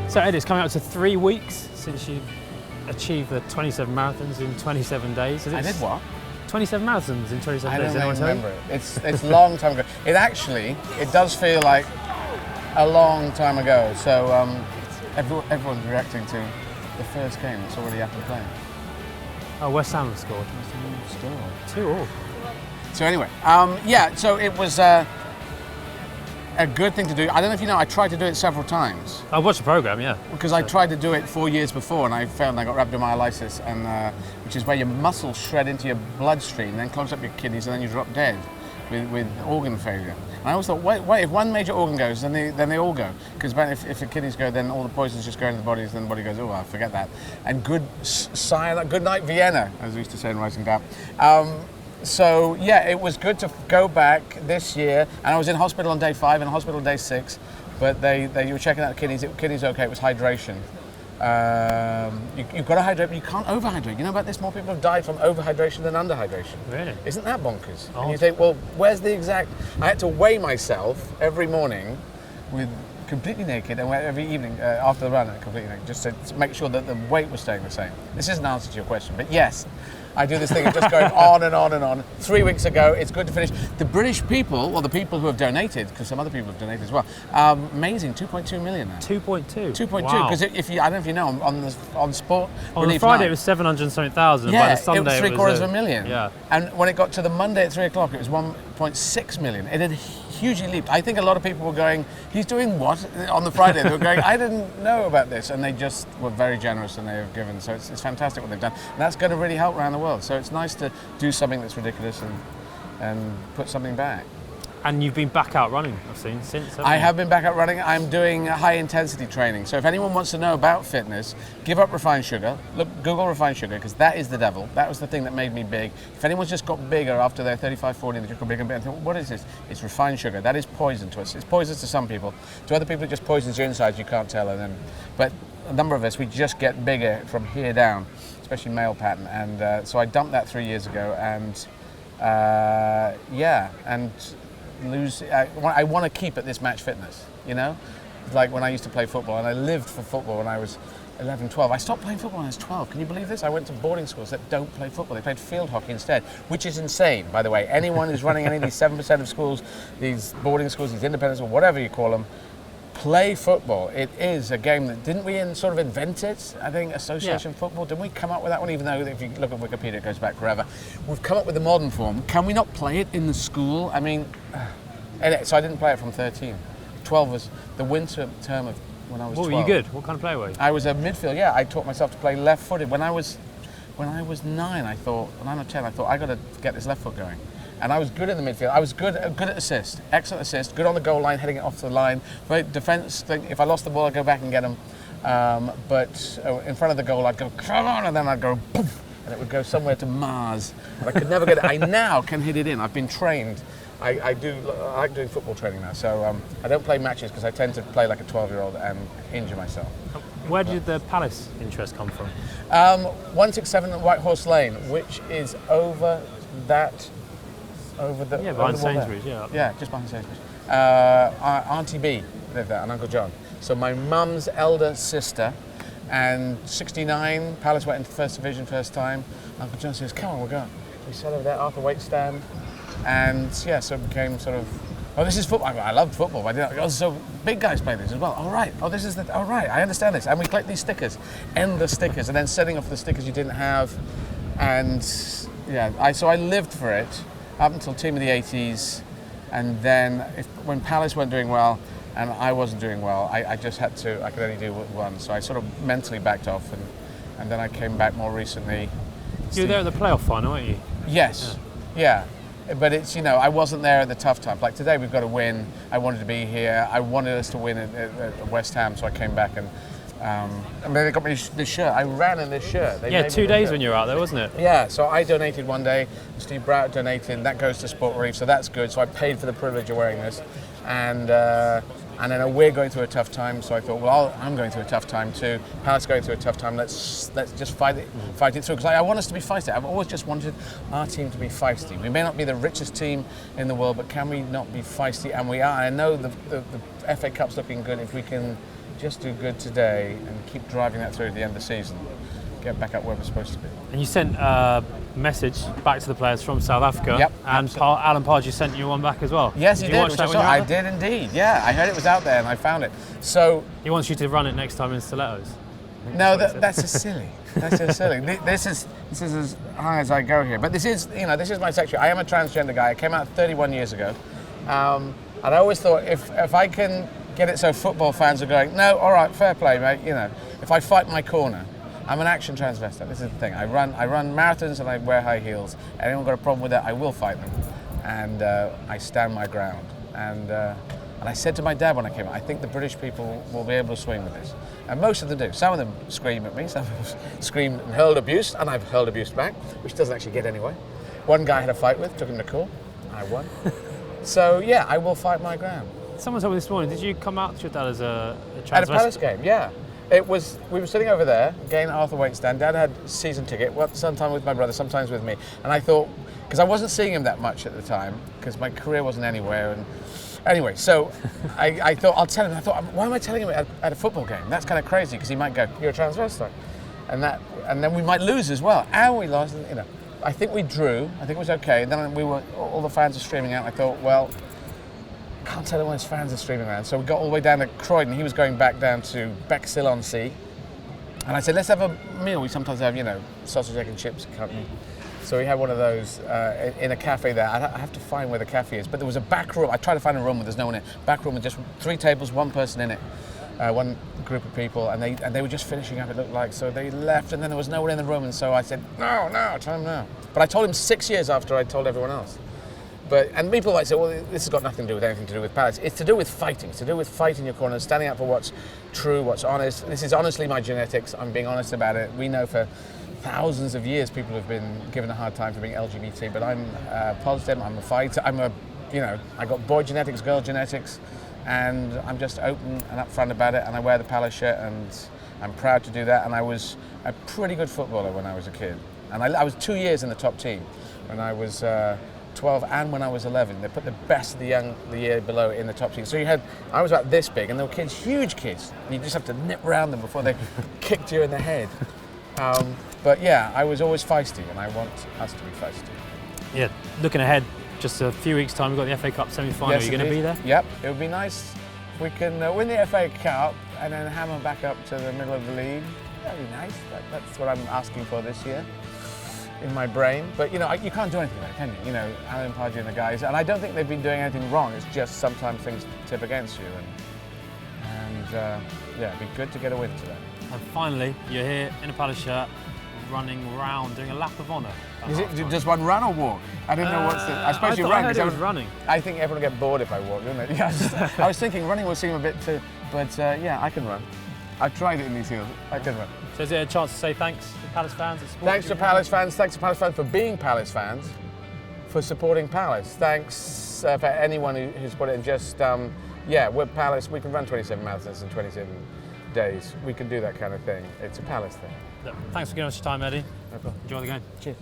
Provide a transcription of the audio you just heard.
So Ed, it's coming up to 3 weeks since you achieved the 27 marathons in 27 days. I did what? 27 marathons in 27 days. I don't Anyone even tell you? remember it. It's a long time ago. It does feel like a long time ago. So everyone's reacting to the first game that's already happened playing. Oh, West Ham have scored. 2-2. So anyway, so it was a good thing to do. I don't know if you know, I tried to do it several times. I watched the programme, yeah. Because I tried to do it 4 years before and I failed and I got rhabdomyolysis, and which is where your muscles shred into your bloodstream, then clogs up your kidneys, and then you drop dead with organ failure. And I always thought, wait, if one major organ goes, then they all go. Because if the kidneys go, then all the poisons just go into the body, then the body goes, oh, I forget that. And good night Vienna, as we used to say in Rising Down. So yeah, it was good to go back this year, and I was in hospital on day 5 and hospital day 6, but they were checking out the kidneys. Kidneys okay. It was hydration. You've got to hydrate, but you can't overhydrate. You know about this? More people have died from overhydration than underhydration. Really? Isn't that bonkers? Oh. And you think, well, where's the exact? I had to weigh myself every morning, with completely naked, and every evening after the run, completely naked, just to make sure that the weight was staying the same. This isn't an answer to your question, but yes. I do this thing of just going on and on and on. 3 weeks ago, it's good to finish. The British people, or the people who have donated, because some other people have donated as well, amazing, 2.2 million now. 2.2? 2.2, wow. because I don't know if you know, on Sport on the Friday it was 700-something thousand, yeah, by the Sunday it was three-quarters of a million. Yeah. And when it got to the Monday at 3 o'clock, it was 1.6 million. It had hugely leaped. I think a lot of people were going, he's doing what? On the Friday, they were going, I didn't know about this. And they just were very generous and they have given. So it's fantastic what they've done. And that's going to really help around the world. So it's nice to do something that's ridiculous and put something back. And you've been back out running, I've seen, since. I have been back out running. I'm doing high intensity training. So if anyone wants to know about fitness, give up refined sugar. Look, Google refined sugar, because that is the devil. That was the thing that made me big. If anyone's just got bigger after they're 35, 40, they just got bigger and bigger, and think, what is this? It's refined sugar. That is poison to us. It's poisonous to some people. To other people, it just poisons your insides. You can't tell. But a number of us, we just get bigger from here down, especially male pattern. And so I dumped that 3 years ago, and I want to keep at this match fitness, you know? Like when I used to play football, and I lived for football when I was 11, 12. I stopped playing football when I was 12. Can you believe this? I went to boarding schools that don't play football. They played field hockey instead, which is insane, by the way. Anyone who's running any of these 7% of schools, these boarding schools, these independents, or whatever you call them, play football. It is a game that, didn't we sort of invent it? I think association football, didn't we come up with that one? Even though if you look at Wikipedia, it goes back forever. We've come up with the modern form. Can we not play it in the school? I mean, so I didn't play it from 13. 12 was the winter term of when I was 12. Were you good? What kind of player were you? I was a midfield, yeah. I taught myself to play left-footed. When I was 9, I thought, 9 or 10, I thought, I got to get this left foot going. And I was good in the midfield. I was good at assist, excellent assist, good on the goal line, heading it off the line. But defence, if I lost the ball, I'd go back and get them. But in front of the goal, I'd go, come on, and then I'd go, poof, and it would go somewhere to Mars. But I could never get it. I now can hit it in. I've been trained. I like doing football training now. So I don't play matches because I tend to play like a 12-year-old and injure myself. Where did the Palace interest come from? 167 White Horse Lane, which is over the behind Sainsbury's, yeah, just behind Sainsbury's. Auntie B lived there, and Uncle John. So my mum's elder sister, and 69, Palace went into First Division first time. Uncle John says, "Come on, we'll go." We sat over there, Arthur Waite stand, and yeah, so it became sort of, oh, this is football. I loved football. I didn't. Oh, so big guys play this as well. All right. Oh, this is the. All right. I understand this. And we collect these stickers, endless stickers, and then setting off the stickers you didn't have, and yeah, I lived for it up until team of the 80s, and then when Palace weren't doing well and I wasn't doing well, I just had to. I could only do one, so I sort of mentally backed off, and then I came back more recently. You were there at the playoff final, weren't you? Yes. Yeah. But it's, I wasn't there at the tough times. Like today, we've got to win. I wanted to be here. I wanted us to win at West Ham, so I came back and then they got me this shirt. I ran in this shirt. Yeah, 2 days when you were out there, wasn't it? Yeah, so I donated one day. Steve Brout donated. That goes to Sport Relief, so that's good. So I paid for the privilege of wearing this. And then we're going through a tough time, so I thought, well, I'm going through a tough time too. Palace going through a tough time. Let's just fight it through. Because I want us to be feisty. I've always just wanted our team to be feisty. We may not be the richest team in the world, but can we not be feisty? And we are. I know the FA Cup's looking good if we can just do good today and keep driving that through at the end of the season. Get back up where we're supposed to be. And you sent a message back to the players from South Africa. Yep, and Alan Pardew sent you one back as well. Yes, he did. did. You watch Which that when you were I out there? did indeed. Yeah, I heard it was out there and I found it. So He wants you to run it next time in stilettos. no, that's just silly. That's just silly. This is as high as I go here. But this is my sexuality. I am a transgender guy. I came out 31 years ago, and I always thought if I can get it so football fans are going, no, all right, fair play, mate. If I fight my corner, I'm an action transvestite. This is the thing. I run marathons and I wear high heels. Anyone got a problem with that, I will fight them, and I stand my ground. And I said to my dad when I came out, I think the British people will be able to swing with this. And most of them do. Some of them scream at me, some of them scream and hurled abuse, and I've hurled abuse back, which doesn't actually get anywhere. One guy I had a fight with, took him to court, I won. So yeah, I will fight my ground. Someone told me this morning, did you come out to your dad as a transvestite? At a Palace game, yeah. We were sitting over there, getting Arthur Waite stand. Dad had season ticket, sometimes with my brother, sometimes with me. And I thought, because I wasn't seeing him that much at the time, because my career wasn't anywhere. And anyway, so I thought, I'll tell him. I thought, why am I telling him at a football game? That's kind of crazy, because he might go, you're a transvestite. And then we might lose as well. And we lost, I think we drew. I think it was okay. And then all the fans are streaming out. I thought, well, can't tell him when his fans are streaming around. So we got all the way down to Croydon. He was going back down to Bexhill-on-Sea. And I said, let's have a meal. We sometimes have, sausage, egg and chips company. So we had one of those in a cafe there. I have to find where the cafe is. But there was a back room. I tried to find a room where there's no one in it. Back room with just 3 tables, 1 person in it. One group of people. And they were just finishing up, it looked like. So they left and then there was no one in the room. And so I said, no, tell him now. But I told him 6 years after I told everyone else. And people might say, well, this has got nothing to do with anything to do with Palace. It's to do with fighting. It's to do with fighting your corner, standing up for what's true, what's honest. This is honestly my genetics. I'm being honest about it. We know for thousands of years people have been given a hard time for being LGBT, but I'm positive. I'm a fighter. I got boy genetics, girl genetics, and I'm just open and upfront about it. And I wear the Palace shirt, and I'm proud to do that. And I was a pretty good footballer when I was a kid. And I was 2 years in the top team when I was 12 and when I was 11. They put the best of the year below in the top team. So I was about this big, and there were kids, huge kids. And you just have to nip around them before they kicked you in the head. But yeah, I was always feisty, and I want us to be feisty. Yeah, looking ahead, just a few weeks' time, we've got the FA Cup semi-final. Yes, Are you going to be there? Yep, it would be nice if we can win the FA Cup and then hammer back up to the middle of the league. That'd be nice. That's what I'm asking for this year in my brain. But you can't do anything about it, can you? Alan Pardew and the guys, and I don't think they've been doing anything wrong. It's just sometimes things tip against you, and yeah, it'd be good to get a win today. And finally, you're here in a Palace shirt, running around, doing a lap of honour. Does one run or walk? I didn't know what's the. I suppose you run. I heard it was running. I think everyone would get bored if I walk, wouldn't it? Yeah, I was thinking running would seem a bit too, but yeah, I can run. I've tried it in these heels. I can run. So is it a chance to say thanks to Palace fans? Thanks to Palace fans. Thanks to Palace fans for being Palace fans, for supporting Palace. Thanks for anyone who's put it in. Just yeah, we're Palace. We can run 27 marathons in 27 days. We can do that kind of thing. It's a Palace thing. Thanks for giving us your time, Eddie. No problem. Enjoy the game. Cheers.